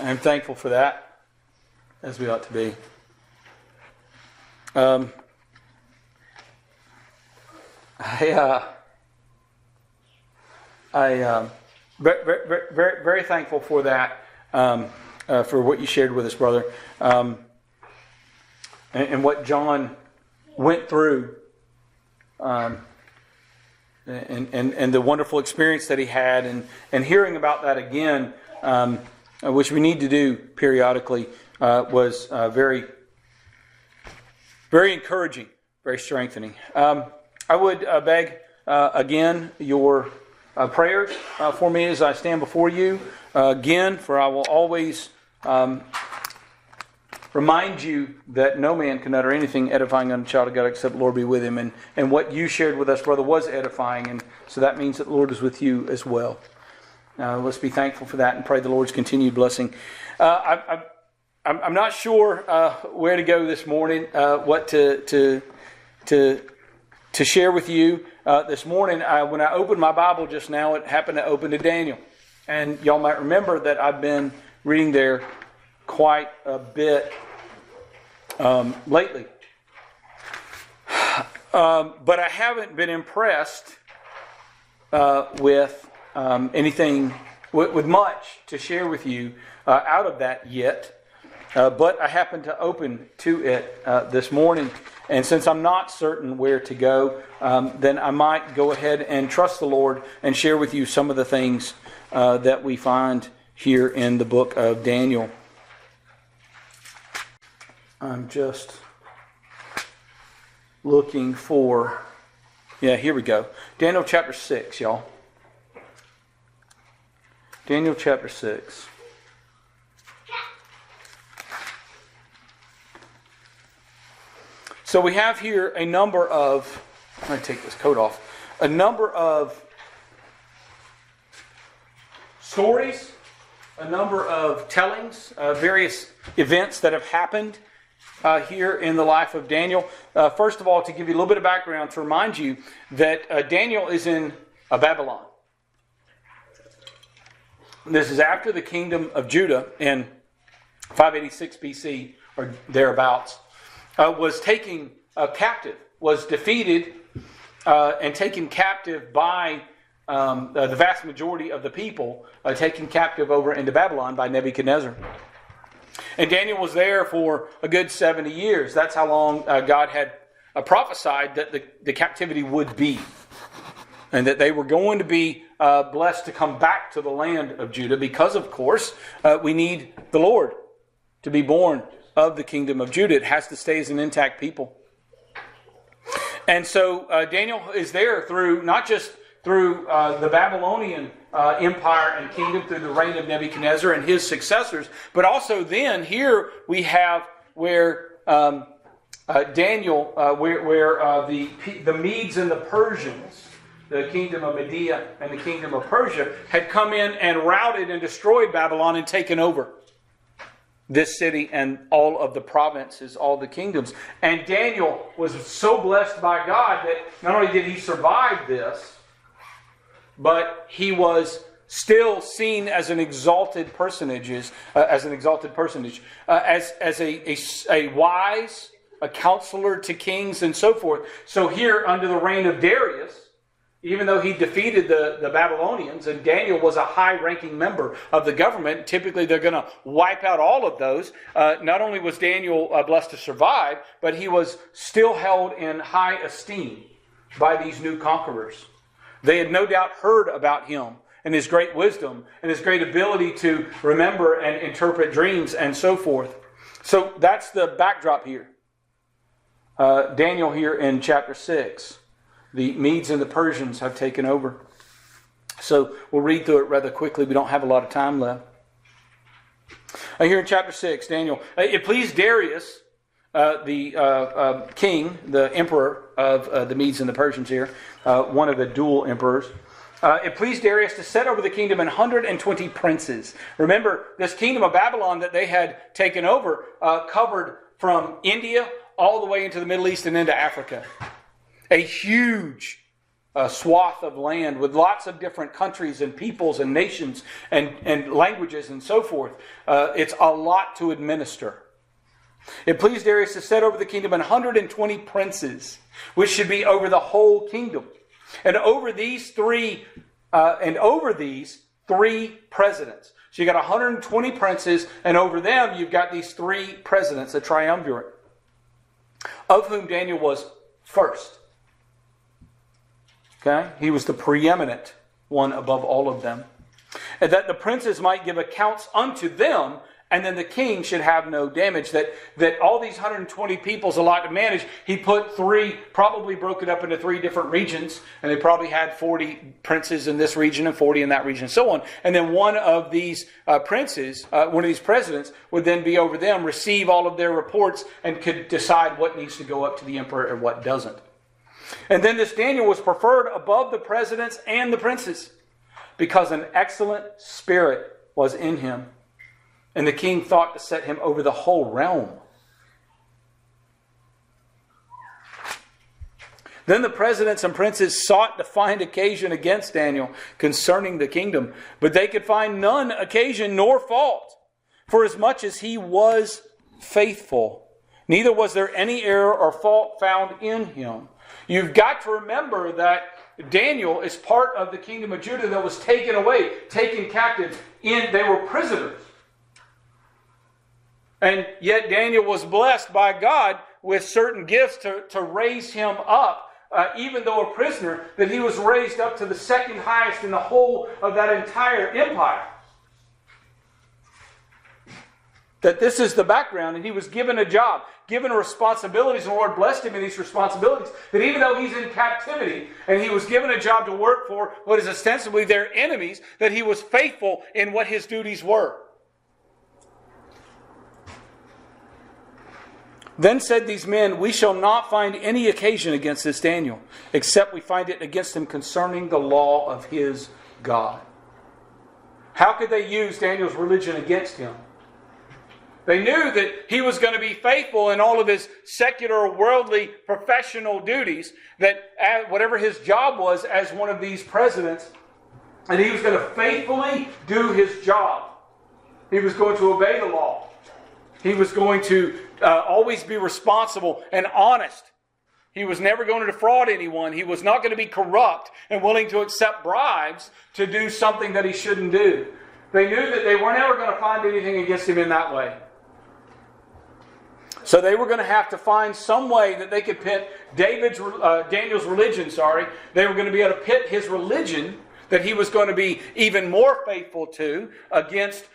I'm thankful for that, as we ought to be. Very thankful for that, for what you shared with us, brother, and what John went through, and the wonderful experience that he had, and hearing about that again, which we need to do periodically, was very, very encouraging, very strengthening. I would beg again your prayers for me as I stand before you again, for I will always remind you that no man can utter anything edifying unto the child of God except the Lord be with him. And what you shared with us, brother, was edifying, and so that means that the Lord is with you as well. Let's be thankful for that and pray the Lord's continued blessing. I'm not sure where to go this morning, what to share with you. This morning, when I opened my Bible just now, it happened to open to Daniel. And y'all might remember that I've been reading there quite a bit lately. But I haven't been impressed with anything, with much to share with you out of that yet. But I happened to open to it this morning. And since I'm not certain where to go, then I might go ahead and trust the Lord and share with you some of the things that we find here in the book of Daniel. I'm just looking for... Yeah, here we go. Daniel chapter 6, y'all. Daniel chapter 6. So we have here a number of... I'm going to take this coat off. A number of stories, a number of tellings, various events that have happened here in the life of Daniel. First of all, to give you a little bit of background, to remind you that Daniel is in Babylon. This is after the kingdom of Judah in 586 BC or thereabouts was taken captive, was defeated and taken captive by the vast majority of the people, taken captive over into Babylon by Nebuchadnezzar. And Daniel was there for a good 70 years. That's how long God had prophesied that the captivity would be. And that they were going to be blessed to come back to the land of Judah because, of course, we need the Lord to be born of the kingdom of Judah. It has to stay as an intact people. And so Daniel is there through, not just through the Babylonian empire and kingdom, through the reign of Nebuchadnezzar and his successors, but also then here we have where Daniel, where the Medes and the Persians, the kingdom of Media and the kingdom of Persia, had come in and routed and destroyed Babylon and taken over this city and all of the provinces, all the kingdoms. And Daniel was so blessed by God that not only did he survive this, but he was still seen as an exalted personage, as a wise, a counselor to kings and so forth. So here, under the reign of Darius, even though he defeated the Babylonians, and Daniel was a high-ranking member of the government, typically they're going to wipe out all of those. Not only was Daniel blessed to survive, but he was still held in high esteem by these new conquerors. They had no doubt heard about him and his great wisdom and his great ability to remember and interpret dreams and so forth. So that's the backdrop here. Daniel here in chapter 6. The Medes and the Persians have taken over. So we'll read through it rather quickly. We don't have a lot of time left. Here in chapter 6, Daniel. It pleased Darius, the king, the emperor of the Medes and the Persians here, one of the dual emperors. It pleased Darius to set over the kingdom 120 princes. Remember, this kingdom of Babylon that they had taken over covered from India all the way into the Middle East and into Africa. A huge swath of land with lots of different countries and peoples and nations and languages and so forth. It's a lot to administer. It pleased Darius to set over the kingdom 120 princes, which should be over the whole kingdom. And over these three presidents. So you got 120 princes, and over them you've got these three presidents, a triumvirate, of whom Daniel was first. Okay? He was the preeminent one above all of them. And that the princes might give accounts unto them, and then the king should have no damage. That all these 120 people's a lot to manage. He put three, probably broke it up into three different regions, and they probably had 40 princes in this region and 40 in that region and so on. And then one of these princes, one of these presidents, would then be over them, receive all of their reports, and could decide what needs to go up to the emperor and what doesn't. And then this Daniel was preferred above the presidents and the princes, because an excellent spirit was in him. And the king thought to set him over the whole realm. Then the presidents and princes sought to find occasion against Daniel concerning the kingdom, but they could find none occasion nor fault, for as much as he was faithful. Neither was there any error or fault found in him. You've got to remember that Daniel is part of the kingdom of Judah that was taken away, taken captive. They were prisoners. And yet Daniel was blessed by God with certain gifts to raise him up, even though a prisoner, that he was raised up to the second highest in the whole of that entire empire. That this is the background, and he was given a job, given responsibilities, and the Lord blessed him in these responsibilities. That even though he's in captivity, and he was given a job to work for what is ostensibly their enemies, that he was faithful in what his duties were. Then said these men, we shall not find any occasion against this Daniel, except we find it against him concerning the law of his God. How could they use Daniel's religion against him? They knew that he was going to be faithful in all of his secular, worldly, professional duties, that whatever his job was as one of these presidents, and he was going to faithfully do his job. He was going to obey the law. He was going to always be responsible and honest. He was never going to defraud anyone. He was not going to be corrupt and willing to accept bribes to do something that he shouldn't do. They knew that they were never going to find anything against him in that way. So they were going to have to find some way that they could pit Daniel's religion. They were going to be able to pit his religion, that he was going to be even more faithful to, against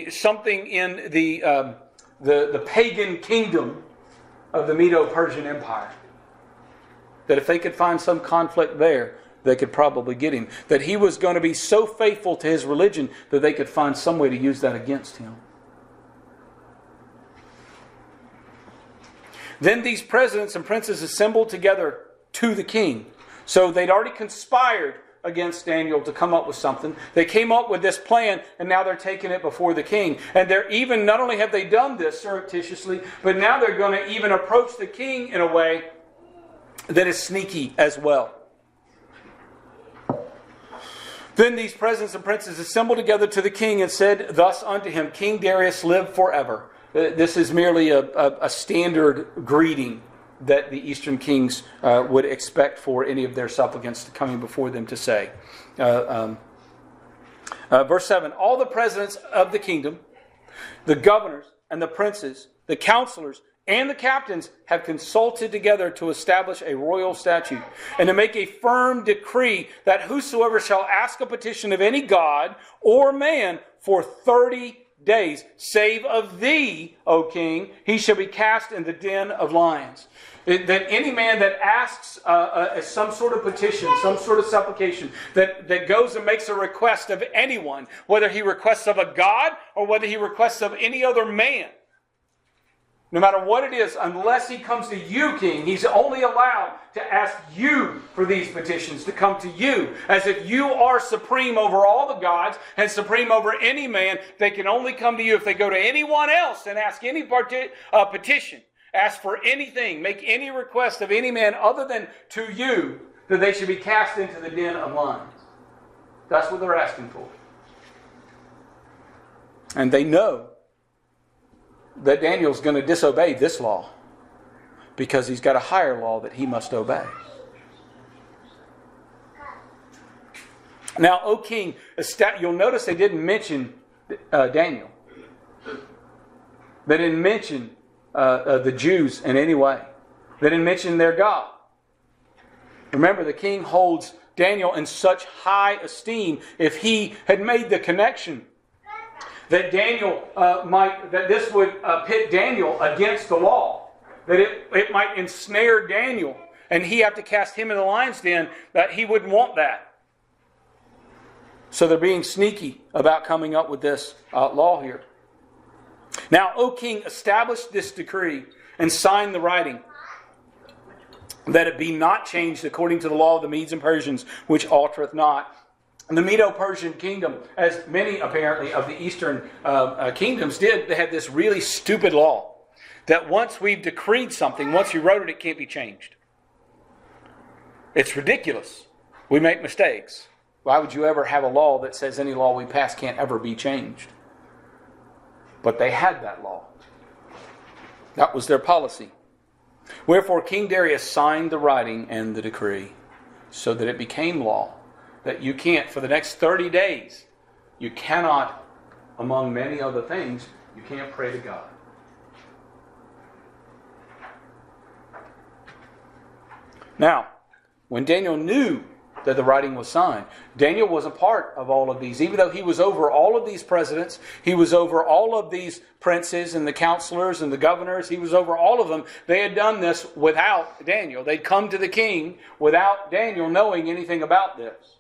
something in the pagan kingdom of the Medo-Persian Empire. That if they could find some conflict there, they could probably get him. That he was going to be so faithful to his religion that they could find some way to use that against him. Then these presidents and princes assembled together to the king. So they'd already conspired against Daniel to come up with something. They came up with this plan, and now they're taking it before the king. And they're even, not only have they done this surreptitiously, but now they're going to even approach the king in a way that is sneaky as well. Then these presidents and princes assembled together to the king and said thus unto him, King Darius, live forever. This is merely a standard greeting that the Eastern kings would expect for any of their supplicants coming before them to say. Verse 7, all the presidents of the kingdom, the governors and the princes, the counselors, and the captains have consulted together to establish a royal statute and to make a firm decree that whosoever shall ask a petition of any god or man for 30 days, save of thee, O king, he shall be cast in the den of lions. That any man that asks some sort of petition, some sort of supplication, that goes and makes a request of anyone, whether he requests of a god or whether he requests of any other man, no matter what it is, unless he comes to you, king, he's only allowed to ask you for these petitions, to come to you. As if you are supreme over all the gods and supreme over any man. They can only come to you. If they go to anyone else and ask any petition, ask for anything, make any request of any man other than to you, that they should be cast into the den of lions. That's what they're asking for. And they know that Daniel's going to disobey this law because he's got a higher law that he must obey. Now, O king, you'll notice they didn't mention Daniel. They didn't mention the Jews in any way. They didn't mention their God. Remember, the king holds Daniel in such high esteem. If he had made the connection that that this would pit Daniel against the law, that it might ensnare Daniel, and he have to cast him in the lion's den, that he wouldn't want that. So they're being sneaky about coming up with this law here. Now, O king, establish this decree and sign the writing, that it be not changed according to the law of the Medes and Persians, which altereth not. And the Medo-Persian kingdom, as many apparently of the eastern kingdoms did, they had this really stupid law that once we've decreed something, once we wrote it, it can't be changed. It's ridiculous. We make mistakes. Why would you ever have a law that says any law we pass can't ever be changed? But they had that law. That was their policy. Wherefore King Darius signed the writing and the decree, so that it became law, that you can't, for the next 30 days, you cannot, among many other things, you can't pray to God. Now, when Daniel knew that the writing was signed, Daniel wasn't part of all of these. Even though he was over all of these presidents, he was over all of these princes and the counselors and the governors, he was over all of them. They had done this without Daniel. They'd come to the king without Daniel knowing anything about this.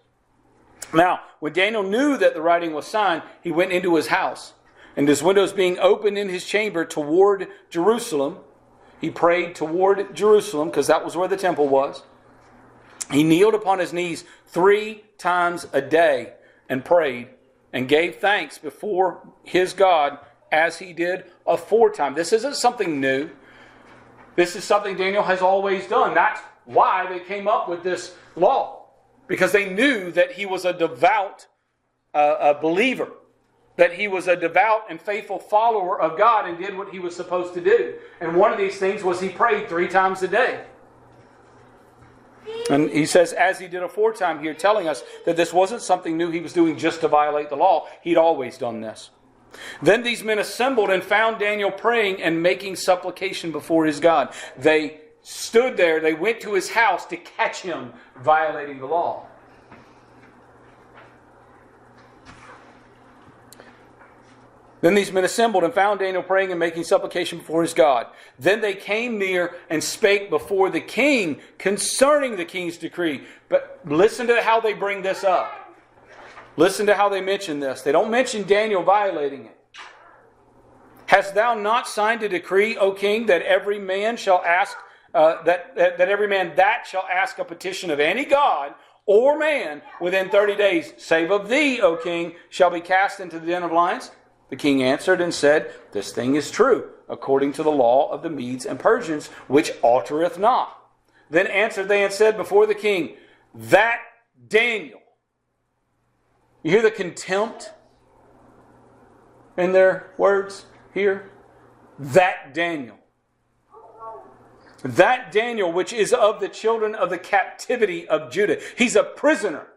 Now, when Daniel knew that the writing was signed, he went into his house, and his windows being opened in his chamber toward Jerusalem, he prayed toward Jerusalem, because that was where the temple was. He kneeled upon his knees 3 times a day and prayed and gave thanks before his God as he did aforetime. This isn't something new. This is something Daniel has always done. That's why they came up with this law, because they knew that he was a devout believer, that he was a devout and faithful follower of God and did what he was supposed to do. And one of these things was he prayed 3 times a day. And he says, as he did aforetime here, telling us that this wasn't something new he was doing just to violate the law. He'd always done this. Then these men assembled and found Daniel praying and making supplication before his God. They stood there, they went to his house to catch him violating the law. Then these men assembled and found Daniel praying and making supplication before his God. Then they came near and spake before the king concerning the king's decree. But listen to how they bring this up. Listen to how they mention this. They don't mention Daniel violating it. Hast thou not signed a decree, O king, that every man shall ask that every man that shall ask a petition of any god or man within 30 days, save of thee, O king, shall be cast into the den of lions? The king answered and said, this thing is true, according to the law of the Medes and Persians, which altereth not. Then answered they and said before the king, that Daniel. You hear the contempt in their words here? That Daniel. That Daniel, which is of the children of the captivity of Judah. He's a prisoner.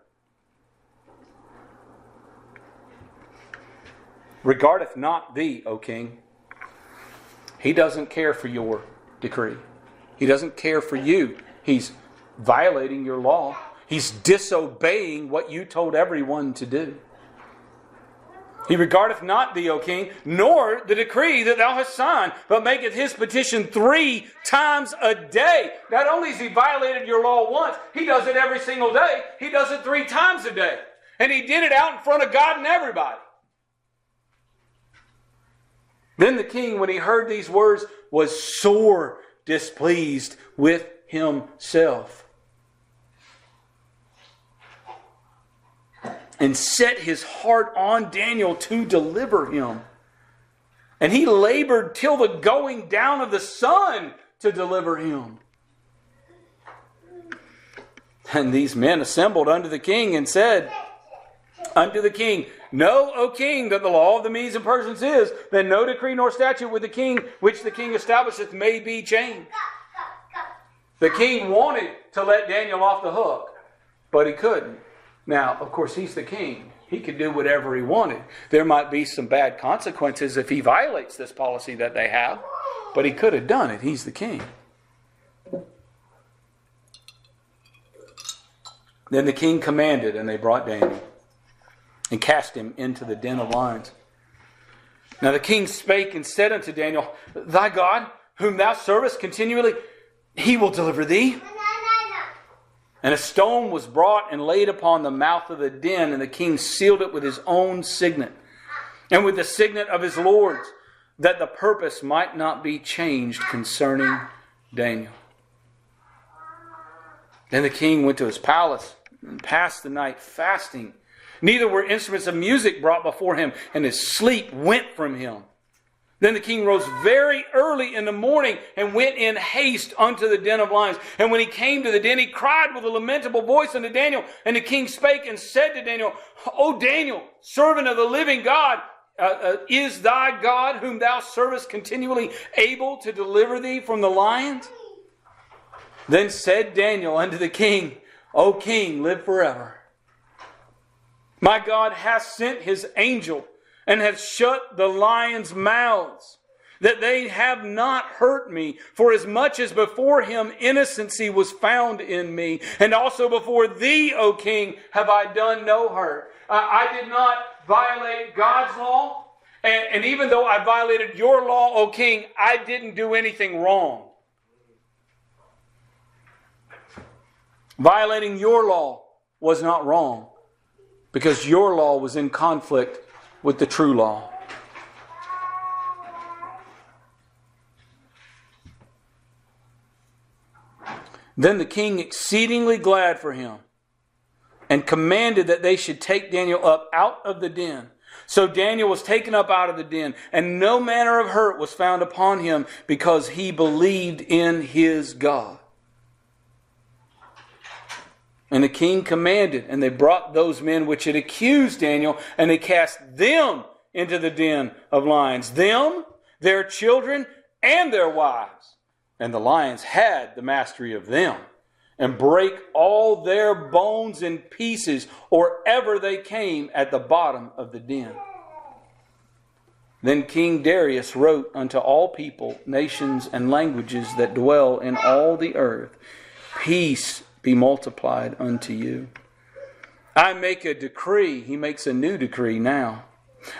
Regardeth not thee, O king. He doesn't care for your decree. He doesn't care for you. He's violating your law. He's disobeying what you told everyone to do. He regardeth not thee, O king, nor the decree that thou hast signed, but maketh his petition 3 times a day. Not only has he violated your law once, he does it every single day. He does it 3 times a day. And he did it out in front of God and everybody. Then the king, when he heard these words, was sore displeased with himself, and set his heart on Daniel to deliver him. And he labored till the going down of the sun to deliver him. And these men assembled unto the king and said unto the king, Know, O king, that the law of the Medes and Persians is, that no decree nor statute with the king, which the king establisheth, may be changed. The king wanted to let Daniel off the hook, but he couldn't. Now, of course, he's the king. He could do whatever he wanted. There might be some bad consequences if he violates this policy that they have, but he could have done it. He's the king. Then the king commanded, and they brought Daniel and cast him into the den of lions. Now the king spake and said unto Daniel, Thy God, whom thou servest continually, he will deliver thee. And a stone was brought and laid upon the mouth of the den, and the king sealed it with his own signet, and with the signet of his lords, that the purpose might not be changed concerning Daniel. Then the king went to his palace and passed the night fasting. Neither were instruments of music brought before him, and his sleep went from him. Then the king rose very early in the morning and went in haste unto the den of lions. And when he came to the den, he cried with a lamentable voice unto Daniel. And the king spake and said to Daniel, O Daniel, servant of the living God, is thy God, whom thou servest continually, able to deliver thee from the lions? Then said Daniel unto the king, O king, live forever. My God hath sent his angel, and hath shut the lions' mouths, that they have not hurt me, for as much as before him innocency was found in me, and also before thee, O king, have I done no hurt. I did not violate God's law, and even though I violated your law, O king, I didn't do anything wrong. Violating your law was not wrong, because your law was in conflict with the true law. Then the king, exceedingly glad for him, and commanded that they should take Daniel up out of the den. So Daniel was taken up out of the den, and no manner of hurt was found upon him, because he believed in his God. And the king commanded, and they brought those men which had accused Daniel, and they cast them into the den of lions, them, their children, and their wives. And the lions had the mastery of them, and brake all their bones in pieces, or ever they came at the bottom of the den. Then King Darius wrote unto all people, nations, and languages that dwell in all the earth, Peace be multiplied unto you. I make a decree. He makes a new decree now.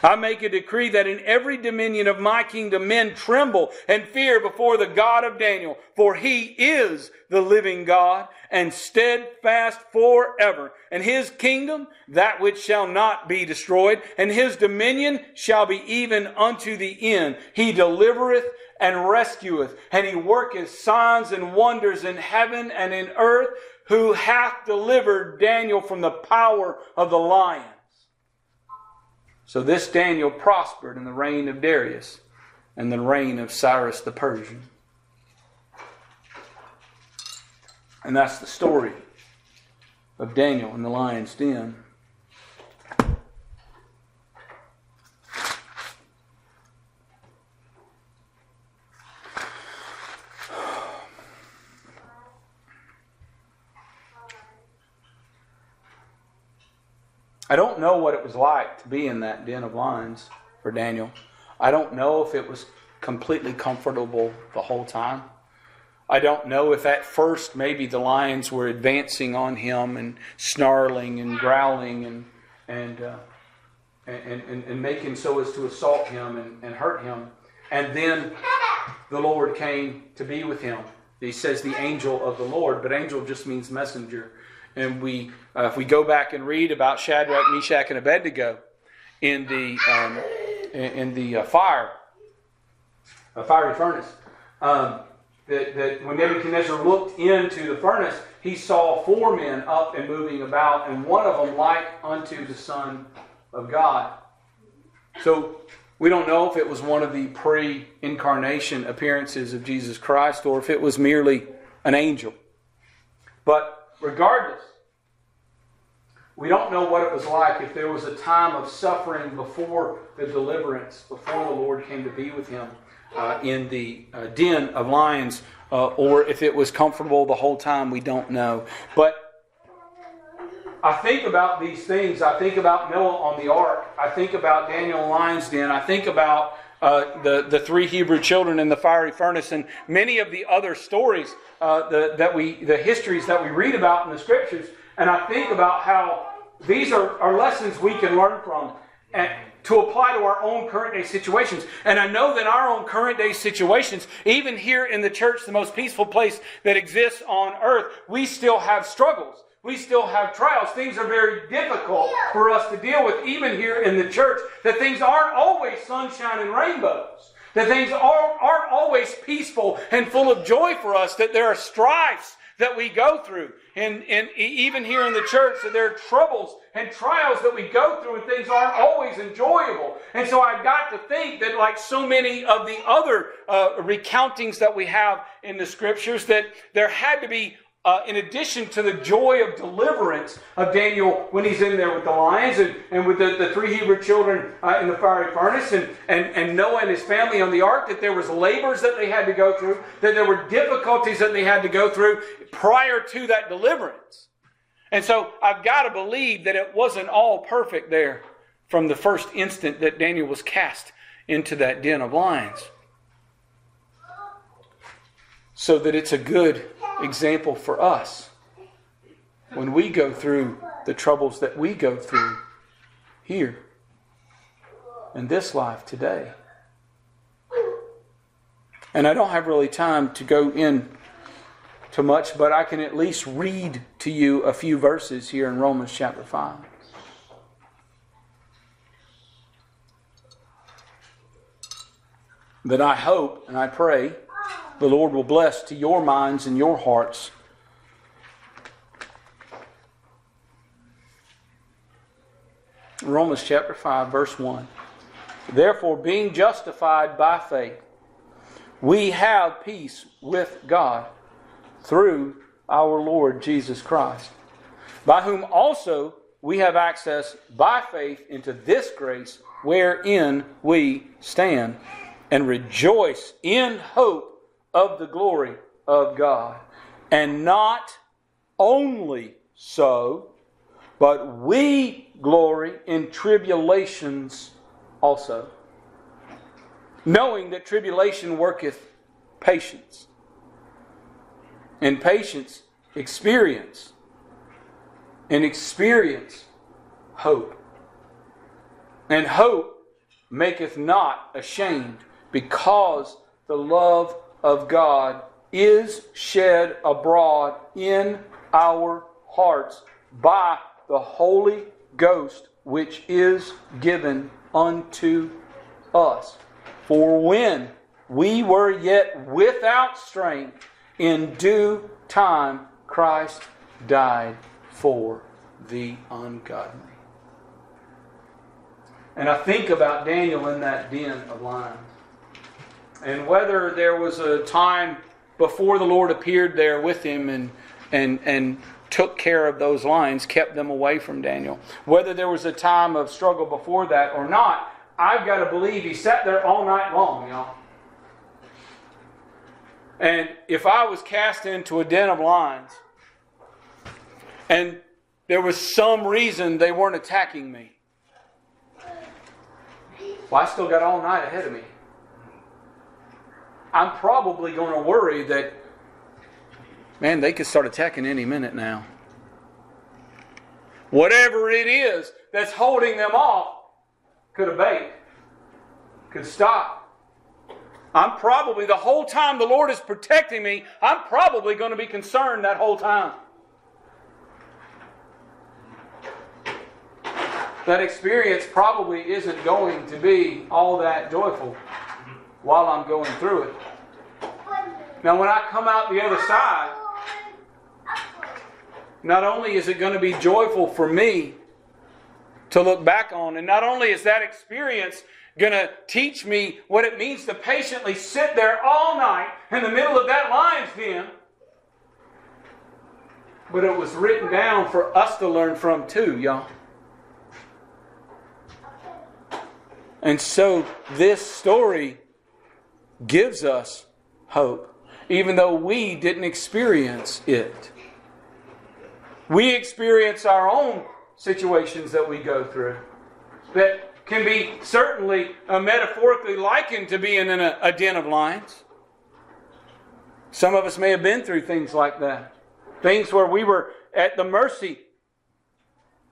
I make a decree that in every dominion of my kingdom men tremble and fear before the God of Daniel, for he is the living God and steadfast forever. And his kingdom, that which shall not be destroyed, and his dominion shall be even unto the end. He delivereth and rescueth, and he worketh signs and wonders in heaven and in earth, who hath delivered Daniel from the power of the lions. So this Daniel prospered in the reign of Darius and the reign of Cyrus the Persian. And that's the story of Daniel in the lion's den. I don't know what it was like to be in that den of lions for Daniel. I don't know if it was completely comfortable the whole time. I don't know if at first maybe the lions were advancing on him and snarling and growling and making so as to assault him and hurt him. And then the Lord came to be with him. He says the angel of the Lord, but angel just means messenger. And if we go back and read about Shadrach, Meshach, and Abednego in the fiery furnace, that when Nebuchadnezzar looked into the furnace, he saw 4 men up and moving about, and one of them like unto the Son of God. So we don't know if it was one of the pre-incarnation appearances of Jesus Christ, or if it was merely an angel. But regardless, we don't know what it was like if there was a time of suffering before the deliverance, before the Lord came to be with him in the den of lions, or if it was comfortable the whole time. We don't know. But I think about these things. I think about Noah on the ark. I think about Daniel in the lion's den. I think about the three Hebrew children in the fiery furnace, and many of the other stories, the histories that we read about in the Scriptures. And I think about how these are lessons we can learn from and to apply to our own current day situations. And I know that our own current day situations, even here in the church, the most peaceful place that exists on earth, we still have struggles. We still have trials. Things are very difficult for us to deal with, even here in the church. That things aren't always sunshine and rainbows. That things aren't always peaceful and full of joy for us. That there are strifes that we go through. And even here in the church, that there are troubles and trials that we go through, and things aren't always enjoyable. And so I've got to think that, like so many of the other recountings that we have in the Scriptures, that there had to be, in addition to the joy of deliverance of Daniel when he's in there with the lions and with the three Hebrew children in the fiery furnace and Noah and his family on the ark, that there was labors that they had to go through, that there were difficulties that they had to go through prior to that deliverance. And so I've got to believe that it wasn't all perfect there from the first instant that Daniel was cast into that den of lions. So that it's a good example for us when we go through the troubles that we go through here in this life today. And I don't have really time to go in too much, but I can at least read to you a few verses here in Romans chapter 5. That I hope and I pray the Lord will bless to your minds and your hearts. Romans chapter 5, verse 1. Therefore, being justified by faith, we have peace with God through our Lord Jesus Christ, by whom also we have access by faith into this grace wherein we stand, and rejoice in hope of the glory of God. And not only so, but we glory in tribulations also, knowing that tribulation worketh patience, and patience experience, and experience hope. And hope maketh not ashamed, because the love of God is shed abroad in our hearts by the Holy Ghost, which is given unto us. For when we were yet without strength, in due time Christ died for the ungodly. And I think about Daniel in that den of lions. And whether there was a time before the Lord appeared there with him and took care of those lions, kept them away from Daniel. Whether there was a time of struggle before that or not, I've got to believe he sat there all night long, y'all. And if I was cast into a den of lions and there was some reason they weren't attacking me, well, I still got all night ahead of me. I'm probably going to worry that, man, they could start attacking any minute now. Whatever it is that's holding them off could abate, could stop. I'm probably, the whole time the Lord is protecting me, I'm probably going to be concerned that whole time. That experience probably isn't going to be all that joyful while I'm going through it. Now, when I come out the other side, not only is it going to be joyful for me to look back on, and not only is that experience going to teach me what it means to patiently sit there all night in the middle of that lion's den, but it was written down for us to learn from too, y'all. And so this story gives us hope, even though we didn't experience it. We experience our own situations that we go through that can be certainly metaphorically likened to being in a den of lions. Some of us may have been through things like that. Things where we were at the mercy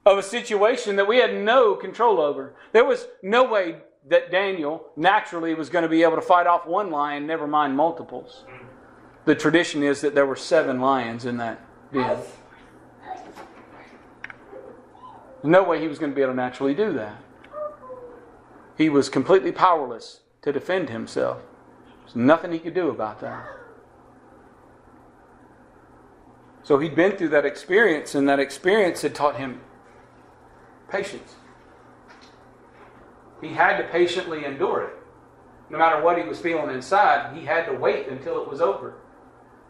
of a situation that we had no control over. There was no way that Daniel naturally was going to be able to fight off one lion, never mind multiples. The tradition is that there were 7 lions in that den. No way he was going to be able to naturally do that. He was completely powerless to defend himself. There's nothing he could do about that. So he'd been through that experience, and that experience had taught him patience. He had to patiently endure it. No matter what he was feeling inside, he had to wait until it was over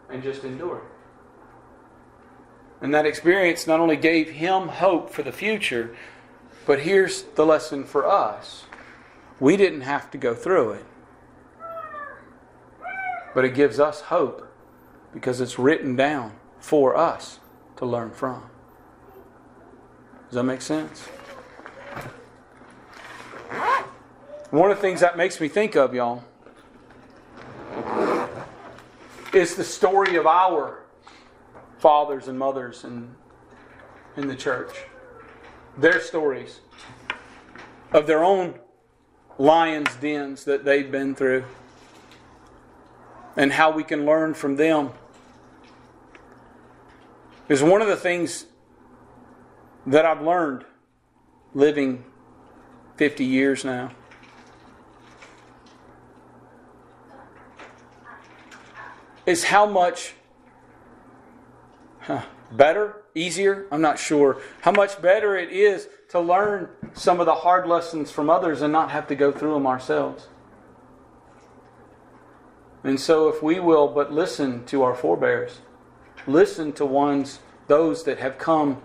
and just endure it. And that experience not only gave him hope for the future, but here's the lesson for us. We didn't have to go through it. But it gives us hope because it's written down for us to learn from. Does that make sense? One of the things that makes me think of, y'all, is the story of our fathers and mothers in the church. Their stories of their own lions' dens that they've been through, and how we can learn from them. Is one of the things that I've learned living 50 years now. Is how much better, easier, I'm not sure, how much better it is to learn some of the hard lessons from others and not have to go through them ourselves. And so if we will but listen to our forebears, listen to those that have come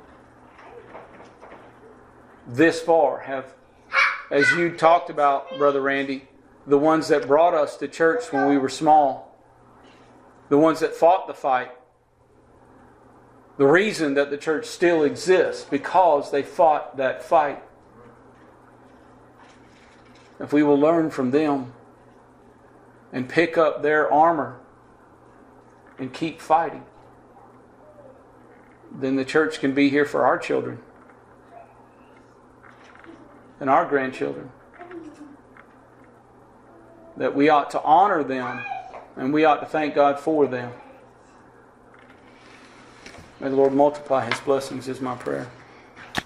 this far, have, as you talked about, Brother Randy, the ones that brought us to church when we were small, the ones that fought the fight. The reason that the church still exists, because they fought that fight. If we will learn from them and pick up their armor and keep fighting, then the church can be here for our children and our grandchildren. That we ought to honor them and we ought to thank God for them. May the Lord multiply His blessings is my prayer.